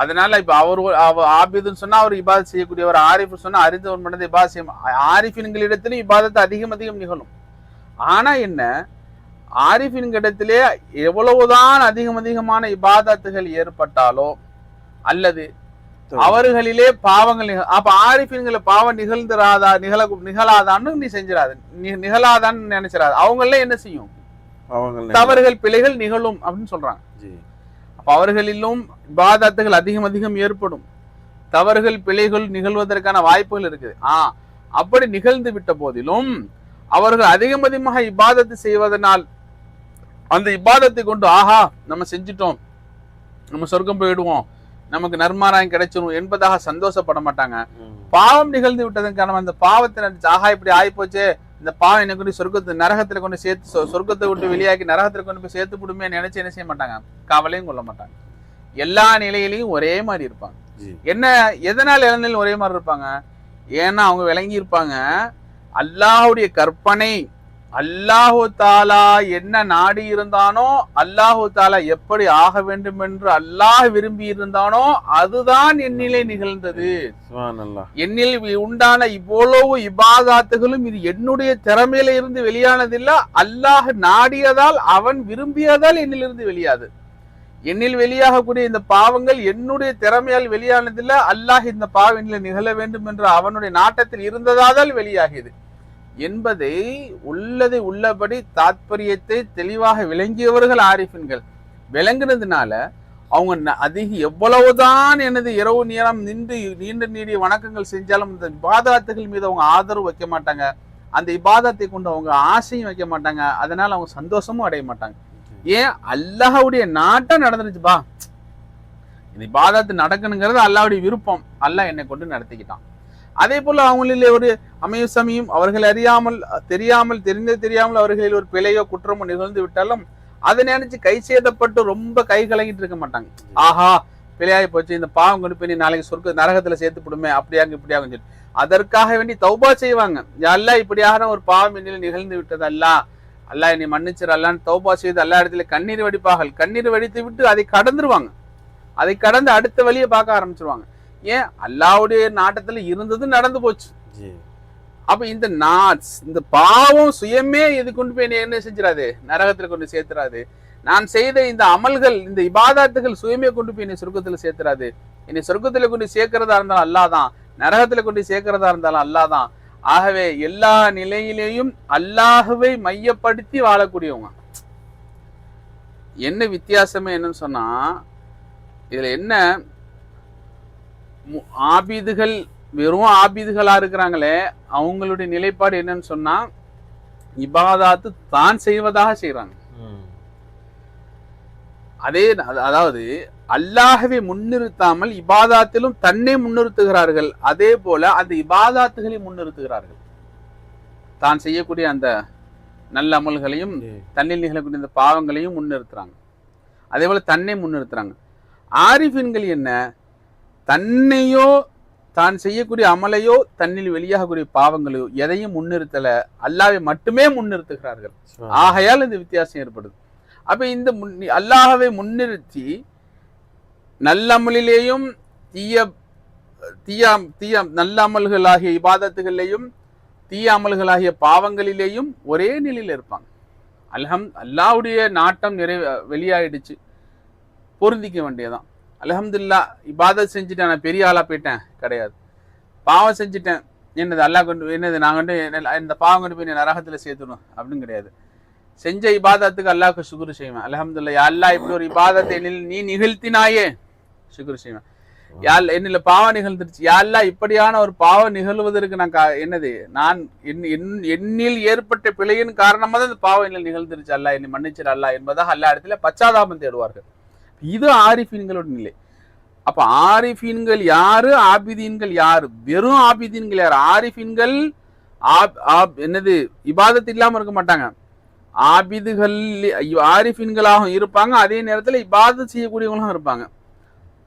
Speaker 2: அதனால இப்ப அவர் ஆபிதுன்னு சொன்னா அவர் இபாதத் செய்யக்கூடியவர், ஆரிஃப் சொன்னா அறிந்தவர் மட்டும் இபாதத் செய்யும். ஆரிஃபின்களிடத்திலும் இபாதத்து அதிகம் நிகழும். ஆனா என்ன, ஆரிஃபின் இடத்திலே எவ்வளவுதான் அதிகமான இபாதத்துகள் ஏற்பட்டாலோ அல்லது அவர்களிலே பாவங்கள் அப்ப ஆரிஃபின்களை பாவம் நிகழாதான்னு நீ செஞ்சிடாது, நிகழாதான்னு நினைச்சிடாது. அவங்கள என்ன செய்யும், தவறுகள் பிழைகள் நிகழும் அப்படின்னு சொல்றாங்க. அப்ப அவர்களிலும் இபாதத்துகள் அதிகம் ஏற்படும், தவறுகள் பிழைகள் நிகழ்வதற்கான வாய்ப்புகள் இருக்குது. அப்படி நிகழ்ந்து விட்ட போதிலும் அவர்கள் அதிகமாக இபாதத்து செய்வதனால் அந்த இபாதத்தை கொண்டு ஆஹா நம்ம செஞ்சிட்டோம், நம்ம சொர்க்கம் போயிடுவோம், நமக்கு நன்மாராயம் கிடைச்சிடும் என்பதாக சந்தோஷப்பட மாட்டாங்க. பாவம் நிகழ்ந்து விட்டதன் காரணம் அந்த பாவத்தை நினைச்சு ஆஹா இப்படி ஆயிப்போச்சு, இந்த பாவம் என்ன கொண்டு சொர்க்கத்தை நரகத்துல கொண்டு சேர்த்து, சொர்க்கத்தை விட்டு வெளியாக்கி நரகத்துல கொண்டு போய் சேர்த்து விடுமே நினைச்சு என்ன செய்ய மாட்டாங்க, கவலையும் கொள்ள மாட்டாங்க. எல்லா நிலையிலையும் ஒரே மாதிரி இருப்பாங்க. என்ன எதனால் இளநிலையில் ஒரே மாதிரி இருப்பாங்க, ஏன்னா அவங்க விளங்கி இருப்பாங்க அல்லாஹுடைய கற்பனை, அல்லாஹு தாலா என்ன நாடி இருந்தானோ, அல்லாஹு தாலா எப்படி ஆக வேண்டும் என்று அல்லாஹ் விரும்பி இருந்தானோ அதுதான் என்னிலே நிகழ்ந்தது. என்னில் உண்டான இவ்வளவு இபாதாத்துகளும் இது என்னுடைய திறமையில இருந்து வெளியானதில்லை, அல்லாஹ் நாடியதால் அவன் விரும்பியதால் என்னிலிருந்து வெளியாது. என்னில் வெளியாகக்கூடிய இந்த பாவங்கள் என்னுடைய திறமையால் வெளியானதில்லை, அல்லாஹ் இந்த பாவம் நிகழ வேண்டும் என்று அவனுடைய நாட்டத்தில் இருந்ததால் வெளியாகியது என்பதை உள்ளதை உள்ளபடி தாத்பரியத்தை தெளிவாக விளங்கியவர்கள் ஆரிஃபின்கள். விளங்குனதுனால அவங்க எவ்வளவுதான் எனது இரவு நேரம் நின்று நீண்ட நீடிய வணக்கங்கள் செஞ்சாலும் இந்த இபாதத்துகள் மீது அவங்க ஆதரவு வைக்க மாட்டாங்க, அந்த இபாதத்தை கொண்டு அவங்க ஆசையும் வைக்க மாட்டாங்க, அதனால அவங்க சந்தோஷமும் அடைய மாட்டாங்க. ஏன், அல்லாஹ்வுடைய நாட்டம் நடந்துருச்சுப்பா, இந்த இபாதத்து நடக்கணுங்கிறது அல்லாஹ்வுடைய விருப்பம், அல்லாஹ் என்னை கொண்டு நடத்திக்கிட்டான். அதே போல அவங்களில் ஒரு அமையும் சமயம் அவர்கள் அறியாமல் தெரியாமல் அவர்களில் ஒரு பிழையோ குற்றமோ நிகழ்ந்து விட்டாலும் அதை நினைச்சு கை சேதப்பட்டு ரொம்ப கை கலங்கிட்டு இருக்க மாட்டாங்க. ஆஹா பிழையாகி போச்சு, இந்த பாவம் கொண்டு போய் நாளைக்கு சொர்க்க நரகத்துல சேர்த்து போடுமே அப்படியாங்க இப்படியாங்க சொல்லி அதற்காக வேண்டி தௌபா செய்வாங்க. அல்லாஹ் இப்படியாக ஒரு பாவம் என்னில் நிகழ்ந்து விட்டது, அல்லாஹ் என்னை மன்னிச்சிரு அல்லான்னு தௌபா செய்து எல்லா இடத்துல கண்ணீர் வடிப்பார்கள். கண்ணீர் வடித்து விட்டு அதை கடந்துருவாங்க, அதை கடந்து அடுத்த வழியை பார்க்க ஆரம்பிச்சிருவாங்க. ஏன், அல்லாஹ்வுடைய நாட்டத்துல இருந்தது நடந்து போச்சு. அப்ப இந்த பாவம் சுயமே இது கொண்டு போய் என்ன செஞ்சிடாது, நரகத்துல கொண்டு சேர்த்துறாது. நான் செய்த இந்த அமல்கள் இந்த இபாதத்துகள் சுயமே கொண்டு போய் என்னை சொர்க்கத்துல சேர்த்துறாது. என்னை சொர்க்கத்துல கொண்டு சேர்க்கிறதா இருந்தாலும் அல்லாதான், நரகத்துல கொண்டு சேர்க்கிறதா இருந்தாலும் அல்லாதான். ஆகவே எல்லா நிலையிலேயும் அல்லாஹ்வை மையப்படுத்தி வாழக்கூடியவங்க. என்ன வித்தியாசமே என்னன்னு சொன்னா, இதுல என்ன ஆபீதுகள் வெறும் ஆபீதுகளா இருக்கிறாங்களே அவங்களுடைய நிலைப்பாடு என்னன்னு சொன்னா இபாதாத்து தான் செய்வதாக செய்யறாங்க. அதாவது அல்லாஹ்வை முன்னிறுத்தாமல் இபாதாத்திலும் தன்னை முன்னிறுத்துகிறார்கள். அதே போல அந்த இபாதாத்துகளை முன்னிறுத்துகிறார்கள். தான் செய்யக்கூடிய அந்த நல்ல அமல்களையும் தன்னில் நிகழக்கூடிய இந்த பாவங்களையும் முன்னிறுத்துறாங்க. அதே போல தன்னை முன்னிறுத்துறாங்க. ஆரிஃபின்கள் என்ன, தன்னையோ தான் செய்யக்கூடிய அமலையோ தன்னில் வெளியாகக்கூடிய பாவங்களையோ எதையும் முன்னிறுத்தல, அல்லாஹ்வை மட்டுமே முன்னிறுத்துகிறார்கள். ஆகையால் இந்த வித்தியாசம் ஏற்படுது. அப்ப இந்த அல்லாஹ்வை முன்னிறுத்தி நல்லமலிலேயும் தீய நல்ல அமல்களாகிய இபாதத்துகளிலேயும் தீய அமல்களாகிய பாவங்களிலேயும் ஒரே நிலையில் இருப்பாங்க. அல்லாஹ்வுடைய நாட்டம் வெளியாயிடுச்சு, பொருந்திக்க வேண்டியதான். அல்ஹம்துலில்லாஹ், இபாதத் செஞ்சுட்டேன், நான் பெரிய ஆளா போயிட்டேன் கிடையாது. பாவம் செஞ்சுட்டேன், என்னது அல்லாஹ் கொண்டு என்னது நான் கொண்டு இந்த பாவம் கொண்டு போய் நரகத்துல சேர்த்துடும் அப்படின்னு கிடையாது. செஞ்ச இபாதத்துக்கு அல்லாஹ்க்கு சுக்ர் செய்வேன். அல்ஹம்துலில்லாஹ், யா அல்லாஹ் இப்படி ஒரு இபாதத்தை நீ நிகழ்த்தினாயே சுக்ர் செய்வேன். என்னில பாவம் நிகழ்ந்துருச்சு, யா அல்லாஹ் இப்படியான ஒரு பாவம் நிகழ்வதற்கு நான் என்னில் ஏற்பட்ட பிழையின் காரணமாக தான் இந்த பாவம் என்னில் நிகழ்ந்துருச்சு, அல்லாஹ் என்னை மன்னிச்சிரு அல்லாஹ் என்பதாக அல்லா இடத்துல பச்சாதாபம் தேடுவார்கள். இது ஆரிஃபீன்களோட நிலை. அப்ப ஆரிஃபீன்கள் யாரு, ஆபிதீன்கள் யாரு? வெறும் ஆபிதீன்கள் யாரு? ஆரிஃபீன்கள் இபாதத் இல்லாம இருக்க மாட்டாங்க, ஆபிதுகள் ஆரிஃபீன்களாகவும் இருப்பாங்க, அதே நேரத்துல இபாதத் செய்யக்கூடியவங்களும் இருப்பாங்க.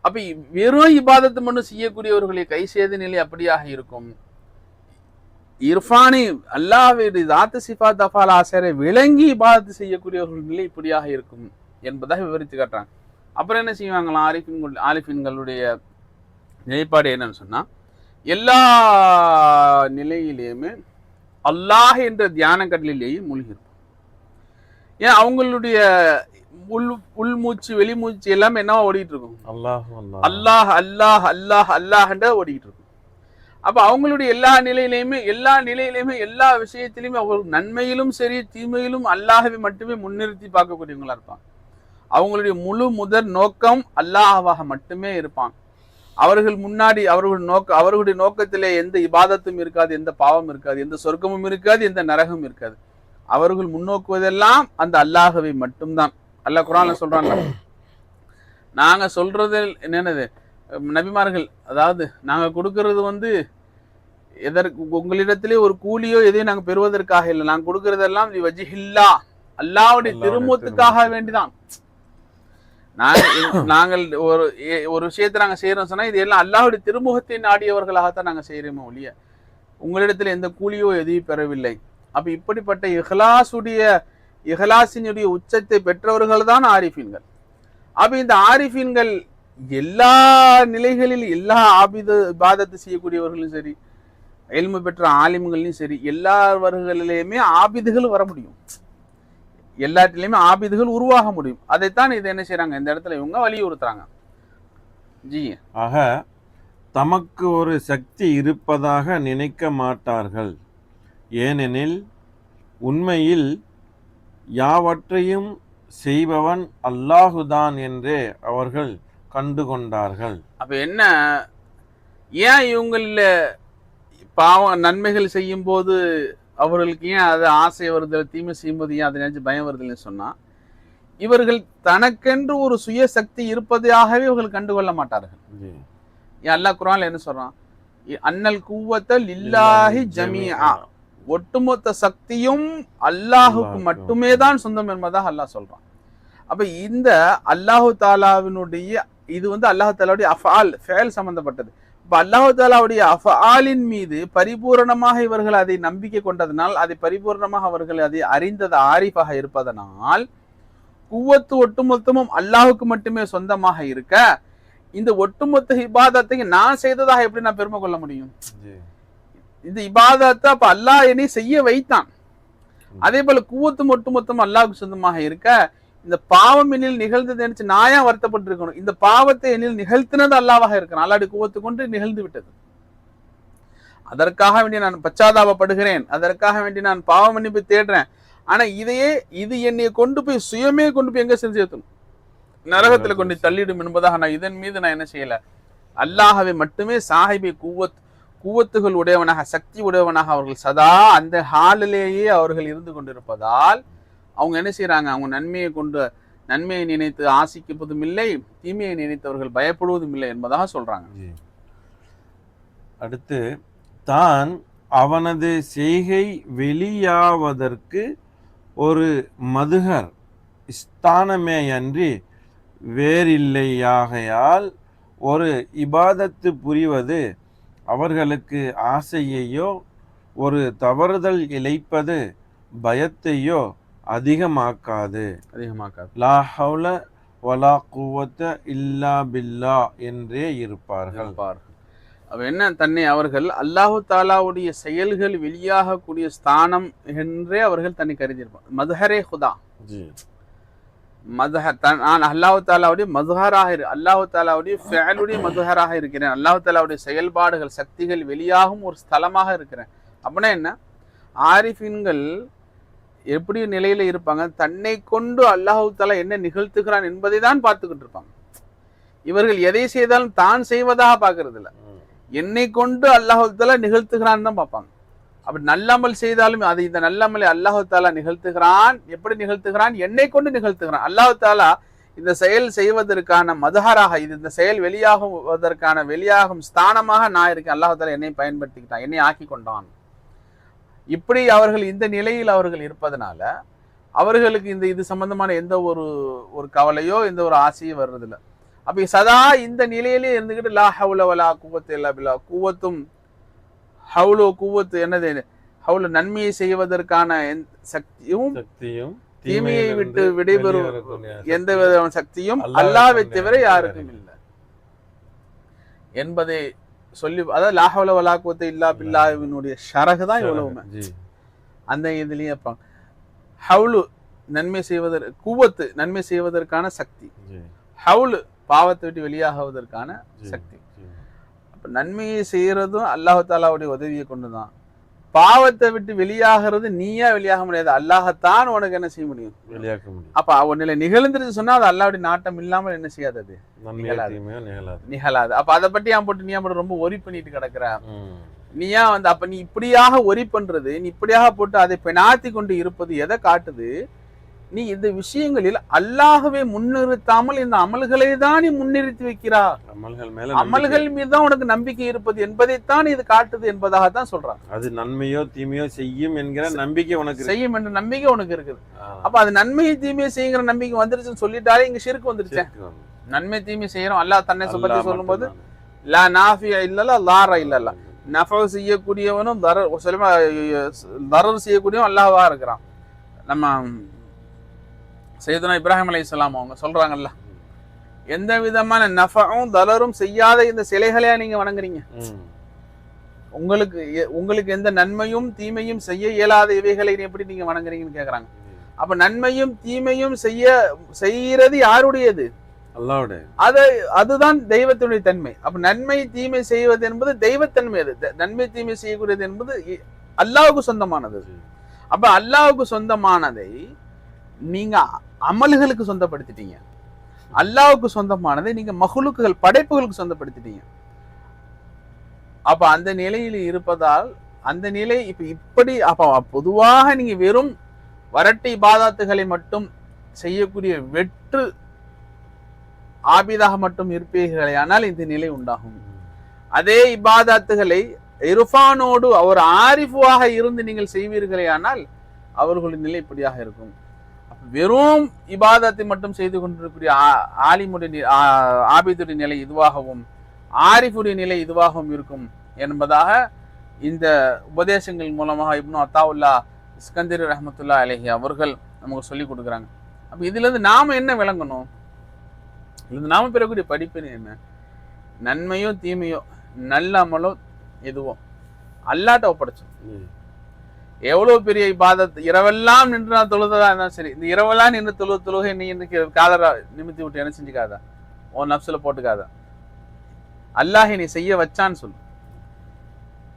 Speaker 2: அப்ப வெறும் இபாதத்து மட்டும் செய்யக்கூடியவர்களை கை செய்த நிலை அப்படியாக இருக்கும். இர்ஃபானி அல்லாஹ்வுடைய தாத்து சிஃபாத் அஃஆல் ஆசிரை விளங்கி இபாதத்து செய்யக்கூடியவர்கள் நிலை இப்படியாக இருக்கும் என்பதாக விவரித்து காட்டுறாங்க. அப்புறம் என்ன செய்வாங்களாம், ஆரிஃபீன்களுடைய நிலைப்பாடு என்னன்னு சொன்னா, எல்லா நிலையிலேயுமே அல்லாஹ் என்ற தியான கடலிலேயே மூழ்கியிருப்பாங்க. ஏன் அவங்களுடைய உள்மூச்சு வெளிமூச்சு எல்லாமே என்னவா ஓடிட்டு இருக்கும்?
Speaker 1: அல்லாஹ்
Speaker 2: அல்லாஹ் அல்லாஹ் அல்லாஹ் அல்லாஹ்ன்ற ஓடிட்டு இருக்கும். அப்ப அவங்களுடைய எல்லா நிலையிலையுமே எல்லா விஷயத்திலுமே அவங்களுக்கு நன்மையிலும் சரி தீமையிலும் அல்லாஹ்வை மட்டுமே முன்னிறுத்தி பார்க்கக்கூடியவங்களா இருப்பாங்க. அவங்களுடைய முழு முதற் நோக்கம் அல்லாஹ்வாக மட்டுமே இருப்பாங்க. அவர்கள் முன்னாடி அவர்களுடைய நோக்கத்திலே எந்த இபாதத்தும் இருக்காது, எந்த பாவம் இருக்காது, எந்த சொர்க்கமும் இருக்காது, எந்த நரகமும் இருக்காது. அவர்கள் முன்னோக்குவதெல்லாம் அந்த அல்லாஹ்வை மட்டும்தான். அல்லாஹ் குர்ஆன்ல சொல்றாங்க, நாங்க சொல்றது என்னது, நபிமார்கள் அதாவது நாங்க கொடுக்கறது எதற்கு உங்களிடத்திலே ஒரு கூலியோ எதையும் நாங்க பெறுவதற்காக இல்லை. நாங்க கொடுக்கறதெல்லாம் வஜ்ஹில்லா, அல்லாஹ்வுடைய திருமுகத்துக்காக வேண்டிதான். நாங்கள் ஒரு விஷயத்தை நாங்க செய்யறோம் சொன்னா இது எல்லாம் அல்லாஹ்வுடைய திருமுகத்தை நாடியவர்களாகத்தான் நாங்க செய்யறோமோ ஒழிய உங்களிடத்துல எந்த கூலியோ எதையும் பெறவில்லை. அப்ப இப்படிப்பட்ட இஹ்லாசினுடைய உச்சத்தை பெற்றவர்கள் தான் ஆரிஃபீன்கள். அப்ப இந்த ஆரிஃபீன்கள் எல்லா நிலைகளில் எல்லா இபாதத்து செய்யக்கூடியவர்களும் சரி, இல்மு பெற்ற ஆலிம்களையும் சரி, எல்லாவர்களிலேயுமே ஆபிதுகள் வர முடியும், எல்லாத்திலையுமே ஆபிதுகள் உருவாக முடியும். அதைத்தான் இது என்ன செய்யறாங்க, இந்த இடத்துல இவங்க வலியுறுத்துறாங்க. ஜி
Speaker 1: ஆக தமக்கு ஒரு சக்தி இருப்பதாக நினைக்க மாட்டார்கள். ஏனெனில் உண்மையில் யாவற்றையும் செய்பவன் அல்லாஹுதான் என்றே அவர்கள் கண்டுகொண்டார்கள்.
Speaker 2: அப்ப என்ன, ஏன் இவங்கள பாவம் நன்மைகள் செய்யும் போது அவர்களுக்கு ஏன் அது ஆசை வருது, தீமை செய்யும் போது ஏன் அதை நினைச்சு பயம் வருதுன்னு சொன்னா, இவர்கள் தனக்கென்று ஒரு சுய சக்தி இருப்பதாகவே இவர்கள் கண்டுகொள்ள மாட்டார்கள். ஏன் அல்லாஹ் குர்ஆன்ல என்ன சொல்றான், அன்னல் குவத்த லில்லாஹி ஜமீஆ, ஒட்டுமொத்த சக்தியும் அல்லாஹுக்கு மட்டுமே தான் சொந்தம் என்பதாக அல்லாஹ் சொல்றான். அப்ப இந்த அல்லாஹு தாலாவினுடைய இது அல்லாஹு தாலாவுடைய அஃஆல் ஃபேல் சம்பந்தப்பட்டது. இப்ப அல்லாஹு தாலாவுடைய அஃஆலின் மீது பரிபூரணமாக இவர்கள் அதை நம்பிக்கை கொண்டதனால், அதை பரிபூரணமாக அவர்கள் அதை அறிந்தது ஆரிஃபாக இருப்பதனால், குவத்து ஒட்டுமொத்தமும் அல்லாஹுக்கு மட்டுமே சொந்தமாக இருக்க, இந்த ஒட்டுமொத்த இபாதத்தை நான் செய்ததாக எப்படி நான் பெருமை கொள்ள முடியும்? இந்த இபாதத்தை அப்ப அல்லாஹ் என்னை செய்ய வைத்தான். அதே போல குவத்தும் ஒட்டுமொத்தம் அல்லாஹுக்கு சொந்தமாக இருக்க, இந்த பாவம் என்னில் நிகழ்ந்தது நினைச்சு நான் ஏன் வருத்தப்பட்டு இருக்கணும்? இந்த பாவத்தை என்னில் நிகழ்த்தினது அல்லாஹ்வாக இருக்கிறான். அல்லாஹ்வுடைய குவத்து கொண்டு நிகழ்ந்து விட்டது. அதற்காக வேண்டி நான் பச்சாதாபப்படுகிறேன், அதற்காக வேண்டி நான் பாவ மன்னிப்பு தேடுறேன். ஆனா இது என்னை கொண்டு போய் சுயமே கொண்டு போய் எங்க சேர்த்தணும்? நரகத்துல கொண்டு தள்ளிடும் என்பதாக நான் இதன் மீது நான் என்ன செய்யல, அல்லாஹ்வை மட்டுமே சாஹிபை குவத்துகள் உடையவனாக, சக்தி உடையவனாக அவர்கள் சதா அந்த ஹாலிலேயே அவர்கள் இருந்து கொண்டிருப்பதால் அவங்க என்ன செய்யறாங்க, அவங்க நன்மையை நினைத்து ஆசிக்குவதும் இல்லை, தீமையை நினைத்தவர்கள் பயப்படுவதும் இல்லை என்பதாக சொல்றாங்க.
Speaker 1: அடுத்து, தான் அவனது செய்கை வெளியாவதற்கு ஒரு மதுகர் ஸ்தானமே அன்றி வேறில்லையாகையால் ஒரு இபாதத்து புரிவது அவர்களுக்கு ஆசையையோ ஒரு தவறுதல் இழைப்பது பயத்தையோ அதிகமாக்காது. லா ஹவுல வலா குவத்த இல்லா பில்லா என்றே இருப்பார்கள்.
Speaker 2: அவ என்ன, தன்னை அவர்கள் அல்லாஹு தாலாவுடைய செயல்கள் வெளியாகக்கூடிய ஸ்தானம் என்றே அவர்கள் தன்னை கருதியிருப்பார். மதுஹரே ஹுதா, நான் அல்லாஹு தாலாவுடைய மதுஹராக அல்லாஹு தாலாவுடைய ஃபஅலுடைய மதுஹராக இருக்கிறேன், அல்லாஹு தாலாவுடைய செயல்பாடுகள் சக்திகள் வெளியாகும் ஒரு ஸ்தலமாக இருக்கிறேன். அப்படின்னா என்ன, ஆரிஃபீன்கள் எப்படி நிலையில இருப்பாங்க, தன்னை கொண்டு அல்லாஹு தாலா என்ன நிகழ்த்துகிறான் என்பதை தான் பார்த்துக்கிட்டு இருப்பாங்க. இவர்கள் எதை செய்தாலும் தான் செய்வதாக பார்க்கறது இல்லை, என்னை கொண்டு அல்லாஹு தாலா நிகழ்த்துகிறான் தான் பார்ப்பாங்க. அப்படி நல்லமல் செய்தாலும் அது இந்த நல்லமலை அல்லாஹு தாலா நிகழ்த்துகிறான். எப்படி நிகழ்த்துகிறான்? என்னை கொண்டு நிகழ்த்துகிறான். அல்லாஹு தாலா இந்த செயல் செய்வதற்கான மதுஹராக, இந்த செயல் வெளியாகும் ஸ்தானமாக நான் இருக்கேன். அல்லாஹு தாலா என்னை பயன்படுத்திக்கிட்டான், என்னை ஆக்கி கொண்டான். இப்படி அவர்கள் இந்த நிலையில் அவர்கள் இருப்பதனால அவர்களுக்கு இது சம்பந்தமான எந்த ஒரு கவலையோ எந்த ஒரு ஆசையோ வர்றதில்லை. அப்ப சதா இந்த நிலையிலே இருந்துகிட்டு லா ஹவுல வலா குவத்த இல்லா பில்லா, குவத்தும் ஹவுலோ குவத்து என்னது, ஹவுல நன்மையை செய்வதற்கான சக்தியும் தீமையை விட்டு விடைபெறும் எந்த வித சக்தியும் அல்லாஹ்வை தவிர யாருக்கும் இல்லை என்பதை சொல்லி, அதாவது லா ஹவுல வலா குவத்த இல்லா பில்லாவினுடைய ஷரஹ் தான் இவ்வளவுமே. அந்த இதுலயே இருப்பாங்க. ஹவுலு நன்மை செய்வதற்கு, குவத்து நன்மை செய்வதற்கான சக்தி, ஹவுலு பாவத்தை விட்டு வெளியாகுவதற்கான சக்தி. அப்ப நன்மையை செய்யறதும் அல்லாஹ் தாலாவுடைய உதவியை கொண்டுதான். பாவத்தை விட்டு வெளியாகிறது நீயா வெளியாக முடியாது, அல்லாஹத்தான் உனக்கு என்ன செய்ய முடியும்,
Speaker 1: வெளியாக்க முடியும்.
Speaker 2: அப்ப உன்னில நிகழ்ந்துருச்சு சொன்னா அது அல்லாஹ்வுடைய நாட்டம் இல்லாமல் என்ன செய்யாது, அது நிகழாது. அப்ப அதை பத்தி ஏன் போட்டு நீ மட்டும் ரொம்ப ஒரி பண்ணிட்டு கிடக்குற, நீயா வந்து அப்ப நீ இப்படியாக ஒரி பண்றது, நீ இப்படியாக போட்டு அதை பெனாத்தி கொண்டு இருப்பது எதை காட்டுது, நீ இந்த விஷயங்களில் அல்லாஹ்வை முன்னிறுத்தாமல் இந்த அமல்களை தான் நீ முன்னிறுத்தி வைக்கிறா, அமல்கள் மீதுதான் உனக்கு நம்பிக்கை இருப்பது என்பதைத்தான் இது காட்டுது என்பதாகத்தான் சொல்றாங்க.
Speaker 1: அது நன்மையோ தீமையோ செய்யும் என்கிற நம்பிக்கை உனக்கு,
Speaker 2: செய்யும் என்ற நம்பிக்கை உனக்கு இருக்குது. அப்ப அது நன்மையை தீமையை செய்யுங்கிற நம்பிக்கை வந்துருச்சுன்னு சொல்லிட்டாலே இங்க ஷிர்க் வந்துருச்சு. நன்மை தீமை செய்யறோம் அல்லாஹ் தன்னை பத்தி சொல்லும் போது லா நாஃபியா இல்லல்லா லாரா இல்லல்லா, நஃப செய்யக்கூடியவனும் தரர் செய்யக்கூடியவன் அல்லாஹ்வா இருக்கிறான். நம்ம சையதுனா இப்ராஹிம் அலைஹிஸ்ஸலாம் அவங்க சொல்றாங்கல்ல, எந்த விதமான நஃபவும் தலரும் செய்யாத இந்த சிலைகளையா நீங்க வணங்குறீங்க, உங்களுக்கு எந்த நன்மையும் தீமையும் செய்ய இயலாத இவைகளை எப்படி நீங்க வணங்குறீங்கன்னு கேக்குறாங்க. அப்ப நன்மையும் தீமையும் செய்யறது யாருடையது,
Speaker 1: அல்லாஹ்வுடைய.
Speaker 2: அதுதான் தெய்வத்தினுடைய தன்மை. அப்ப நன்மை தீமை செய்வது என்பது தெய்வத்தன்மை, அது நன்மை தீமை செய்யக்கூடியது என்பது அல்லாஹ்வுக்கு சொந்தமானது. அப்ப அல்லாஹ்வுக்கு சொந்தமானதை நீங்க அமல்களுக்கு சொந்தப்படுத்திட்டீங்க, அல்லாஹ்வுக்கு சொந்தமானதை நீங்க மஹ்லூக்குகள் படைப்புகளுக்கு சொந்தப்படுத்திட்டீங்க. அப்ப அந்த நிலையில் இருப்பதால் அந்த நிலை இப்படி அப்ப பொதுவாக நீங்க வெறும் வரட்டு இபாதத்துகளை மட்டும் செய்யக்கூடிய வெற்று ஆபிதாக மட்டும் இருப்பீர்களே ஆனால் இந்த நிலை உண்டாகும். அதே இபாதத்துகளை இர்ஃபானோடு அவர் ஆரிஃபாக இருந்து நீங்கள் செய்வீர்களே ஆனால் அவர்களின் நிலை இப்படியாக இருக்கும். வெறும் இபாதத்தை மட்டும் செய்து கொண்டிருக்கிற ஆலிமுடைய ஆபிதுடைய நிலை இதுவாகவும் ஆரிஃபுடைய நிலை இதுவாகவும் இருக்கும் என்பதாக இந்த உபதேசங்கள் மூலமாக இப்னு அத்தாவுல்லா இஸ்கந்தரி ரஹ்மத்துல்லாஹி அலைஹி அவர்கள் நமக்கு சொல்லி கொடுக்குறாங்க. அப்ப இதுல இருந்து நாம என்ன விளங்கணும், இது நாம பெறக்கூடிய படிப்பினை என்ன, நன்மையோ தீமையோ நல்ல அமலோ எதுவோ அல்லாட்ட ஒப்படைச்சோம். எவ்வளவு பெரிய இபாதத், இரவெல்லாம் நின்று நான் தொழுதா இருந்தாலும் சரி, இந்த இரவெல்லாம் நின்று தொழுகை நீ இன்னைக்கு காதரா நிமித்தி விட்டு என்ன செஞ்சுக்காதா, உன் நப்சுல போட்டுக்காதா, அல்லாஹ் நீ செய்ய வச்சான்னு சொல்லு.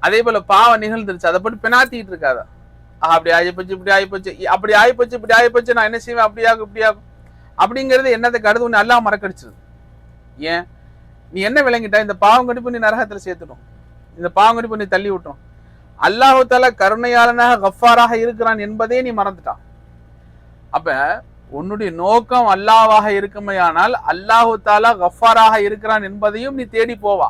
Speaker 2: அதே போல பாவம் நிகழ்ந்துருச்சு அதை போட்டு பெனாத்திட்டு இருக்காதா, அப்படி ஆகிப்போச்சு இப்படி ஆகிப்போச்சு, அப்படி ஆகிப்போச்சு இப்படி ஆகிப்போச்சு, நான் என்ன செய்வேன் அப்படியாகும் இப்படியாகும் அப்படிங்கிறது என்னத்தை கருது ஒன்று அல்லாஹ் மறக்கடிச்சிருது. ஏன் நீ என்ன விளங்கிட்டா, இந்த பாவம் கண்டிப்பா நீ நரகத்துல சேர்த்துட்டோம், இந்த பாவம் கண்டிப்பா நீ தள்ளி விட்டோம், அல்லாஹு தாலா கருணையாளனாக கஃபாராக இருக்கிறான் என்பதே நீ மறந்துட்டான். அப்ப உன்னுடைய நோக்கம் அல்லாஹ்வாக இருக்குமையானால் அல்லாஹு தாலா கஃபாராக இருக்கிறான் என்பதையும் நீ தேடி போவா.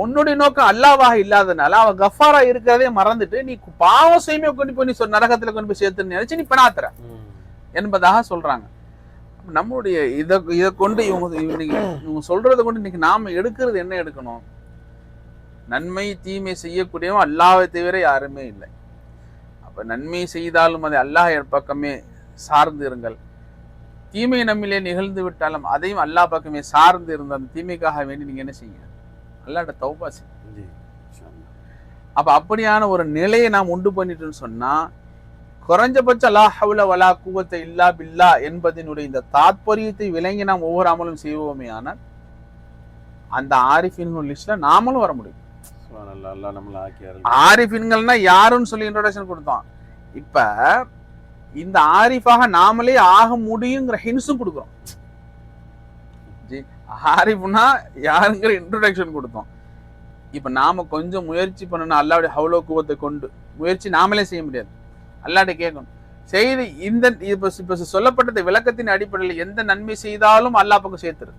Speaker 2: உன்னுடைய நோக்கம் அல்லாஹ்வாக இல்லாதனால அவன் கஃபாரா இருக்கிறதே மறந்துட்டு நீ பாவம் செய்யுமே கொண்டு போய் நீ நரகத்துல கொண்டு போய் சேர்த்துன்னு நினைச்சு நீ பெனாத்துற என்பதாக சொல்றாங்க. நம்மளுடைய இதை கொண்டு இவங்க சொல்றதை கொண்டு இன்னைக்கு நாம எடுக்கிறது என்ன எடுக்கணும், நன்மை தீமை செய்யக்கூடியவன் அல்லாஹ்வை தவிர யாருமே இல்லை. அப்ப நன்மை செய்தாலும் அதை அல்லாஹ் பக்கமே சார்ந்து இருங்கள், தீமை நம்மிலே நிகழ்ந்து விட்டாலும் அதையும் அல்லாஹ் பக்கமே சார்ந்து இருந்த அந்த தீமைக்காக வேண்டி நீங்க என்ன செய்யுங்க, அல்லாஹ்ட்ட தௌபா செய்யுங்க. அப்ப அப்படியான ஒரு நிலையை நாம் உண்டு பண்ணிட்டோம்னு சொன்னா குறைஞ்சபட்ச லா ஹவ்ல வலா குவத்த இல்லா பில்லா என்பதனுடைய இந்த தாத்பரியத்தை விளங்கி நாம் ஒவ்வொரு அமலும் செய்வோமே ஆனால் அந்த ஆரிஃபின்கள் லிஸ்ட்ல நாமளும் வர முடியும். ஆரிஃபின்கள்னா யாருன்னு சொல்லி இன்ட்ரோடக்ஷன் கொடுத்தோம். இப்ப இந்த ஆரிஃபாக நாமளே ஆக முடியுங்கிற ஹின்ஸும் கொடுக்குறோம். ஆரிஃப்னா யாருங்கிற இன்ட்ரோடக்ஷன் கொடுத்தோம். இப்ப நாம கொஞ்சம் முயற்சி பண்ணணும், அல்லாஹ்வுடைய ஹவ்ல குவத்தை கொண்டு முயற்சி நாமளே செய்ய முடியாது, அல்லாஹ்ட்ட கேட்கணும். செய்து இந்த இப்ப சொல்லப்பட்டது விளக்கத்தின் அடிப்படையில் எந்த நன்மை செய்தாலும் அல்லாஹ் பக்கம் சேர்த்துரு,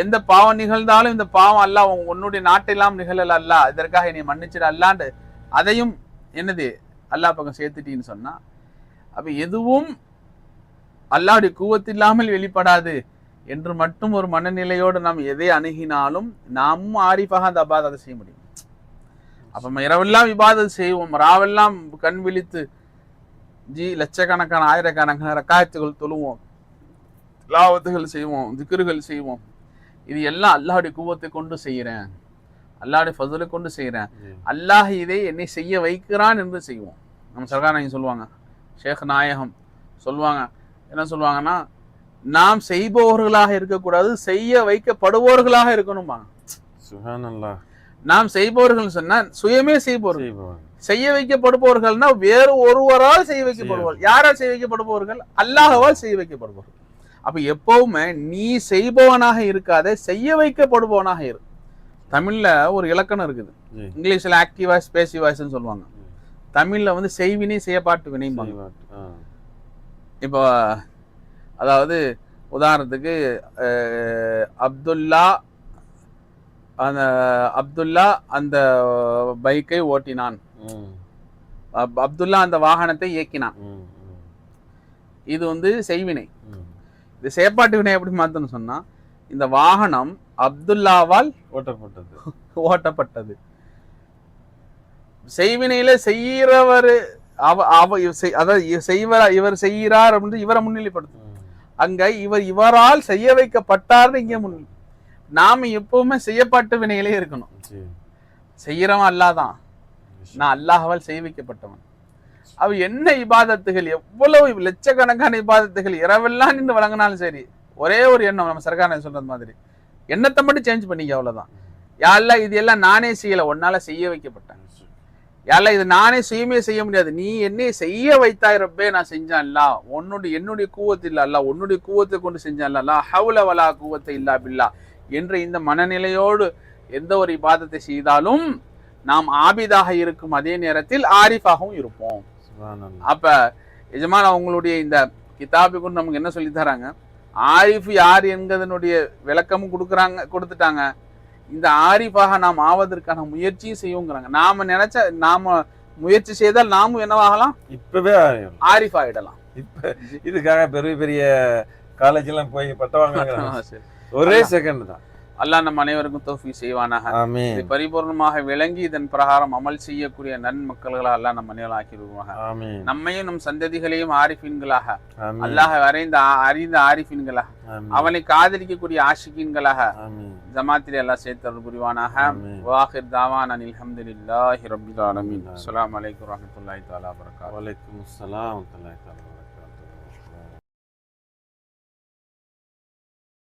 Speaker 2: எந்த பாவம் நிகழ்ந்தாலும் இந்த பாவம் அல்லாஹ் உன்னுடைய நாட்டெல்லாம் நிகழல அல்லாஹ் இதற்காக என்னை மன்னிச்சிட அல்லாண்டு அதையும் என்னது அல்லாஹ் பக்கம் சேர்த்துட்டின்னு சொன்னா அப்ப எதுவும் அல்லாஹ்வுடைய குவத்து இல்லாமல் வெளிப்படாது என்று மட்டும் ஒரு மனநிலையோடு நாம் எதை அணுகினாலும் நாமும் ஆரிஃபாக அந்த இபாதத்தை செய்ய முடியும். அப்ப இரவெல்லாம் இபாதத் செய்வோம், ராவெல்லாம் கண் விழித்து லட்சக்கணக்கான ஆயிரக்கணக்கான ரக்காயத்துகள் தொழுவோம், திலாவத்துகள் செய்வோம், திக்ருகள் செய்வோம். இது எல்லாம் அல்லாஹ்வுடைய குவத்தை கொண்டு செய்யறேன், அல்லாஹ்வுடைய ஃபضலை கொண்டு செய்யறேன், அல்லாஹ் இதை என்னை செய்ய வைக்கிறான் என்று செய்வோம். நம்ம சர்க்கார் சொல்லுவாங்க, ஷேக் நாயகம் சொல்லுவாங்க, என்ன சொல்லுவாங்கன்னா, நாம் செய்பவர்களாக இருக்கக்கூடாது, செய்ய வைக்கப்படுபவர்களாக இருக்கணும்பாங்க.
Speaker 1: சுப்ஹானல்லாஹ்.
Speaker 2: நாம் செய்பவர்கள் சொன்னா சுயமே செய்பவர்கள், செய்ய வைக்கப்படுபவர்கள்னா வேறு ஒருவரால் செய்ய வைக்கப்படுபவர்கள். யாரால் செய்ய வைக்கப்படுபவர்கள்? அல்லாஹ்வால் செய்ய வைக்கப்படுபவர்கள். அப்ப எப்பவுமே நீ செய்பவனாக இருக்காத, செய்ய வைக்கப்படுபவனாக இரு. தமிழ்ல ஒரு இலக்கணம் இருக்குது, இங்கிலீஷ்ல ஆக்டிவ் வாய்ஸ் பேசிவ் வாய்ஸ்ன்னு சொல்லுவாங்க. தமிழ்ல வந்து செய்வினை செய்யப்பாட்டு வினைம்பாங்க. இப்போ அதாவது உதாரணத்துக்கு அப்துல்லா அந்த பைக்கை ஓட்டினான், அப்துல்லா அந்த வாகனத்தை இயக்கினான். இது வந்து செய்வினை. இது செயற்பாட்டு வினை எப்படி மாத்தணும் சொன்னா, இந்த வாகனம் அப்துல்லாவால் ஓட்டப்பட்டது. செய்வினையில செய்யறவர் இவர் செய்கிறார் அப்படின்னு இவரை முன்னிலைப்படுத்தும். அங்க இவரால் செய்ய வைக்கப்பட்டார்னு இங்க முன். நாம எப்பவுமே செய்யப்பட்ட வினையிலே இருக்கணும். செய்யறவன் அல்லாதான், நான் அல்லாஹ்வால் செய்ய வைக்கப்பட்டவன். அவ என்ன இபாதத்துகள், எவ்வளவு லட்சக்கணக்கான இபாதத்துகள் இரவெல்லாம் நின்று வழங்கினாலும் சரி, ஒரே ஒரு எண்ணம், நம்ம சர்க்கார் சொல்றது மாதிரி எண்ணத்தை மட்டும் சேஞ்ச் பண்ணிக்க, அவ்வளவுதான். யாரெல்லாம் இது எல்லாம் நானே செய்யல, ஒன்னால செய்ய வைக்கப்பட்டேன். யாரெல்லாம் இது நானே சுயமே செய்ய முடியாது, நீ என்னை செய்ய வைத்தாயிரப்பே நான் செஞ்சேன். அல்ல என்னுடைய கூவத்து இல்ல, அல்ல உன்னுடைய கூவத்தை கொண்டு செஞ்சேன். அல்ல ஹவுல வலா கூவத்தை இல்லா பில்லா என்ற இந்த மனநிலையோடு எந்த ஒரு இபாதத்தை செய்தாலும் நாம் ஆபிதாக இருக்கும் அதே நேரத்தில் ஆரிஃபாகவும் இருப்போம். அப்ப எஜமான் அவங்களுடைய இந்த கிதாபை கொண்டு நமக்கு என்ன சொல்லி தராங்க, ஆரிஃப் யார் என்கிறதனுடைய விளக்கமும் கொடுத்துட்டாங்க. இந்த ஆரிஃபாக நாம் ஆவதற்கான முயற்சியும் செய்வோங்கிறாங்க. நாம முயற்சி செய்தால் நாமும் என்னவாகலாம், இப்பவே ஆரிஃப் ஆயிடலாம்.
Speaker 1: இப்ப இதுக்காக பெரிய பெரிய காலேஜ் எல்லாம் போய் பட்டவாங்க ஒரே செகண்ட் தான்.
Speaker 2: அல்லாஹ் நம் அனைவருக்கும் தௌஃபீக் செய்வானாக. இது பரிபூர்ணமாக விளங்கி இதன் பிரகாரம் அமல் செய்யக்கூடிய நன்மக்கள்களா அல்லாஹ் நம் அனைவரும் ஆக்கிடுவாங்க. நம்மையும் நம் சந்ததிகளையும் ஆரிஃபீன்களாக, அல்லாஹ் அறிந்த ஆரிஃபீன்களாக, அவனை காதலிக்கக்கூடிய ஆஷிகீன்களாக ஜமாத்திலே அல்லாஹ் சேர்த்து புரிவானாக. வாஹிர் தாவானா அல்ஹம்துலில்லாஹி ரப்பில் ஆலமீன். அஸ்ஸலாமு அலைக்கும் வரஹ்மத்துல்லாஹி தஆலா வபரகாத்துஹு.
Speaker 1: வலைக்கும் அஸ்ஸலாம் வரஹ்மத்துல்லாஹி தஆலா.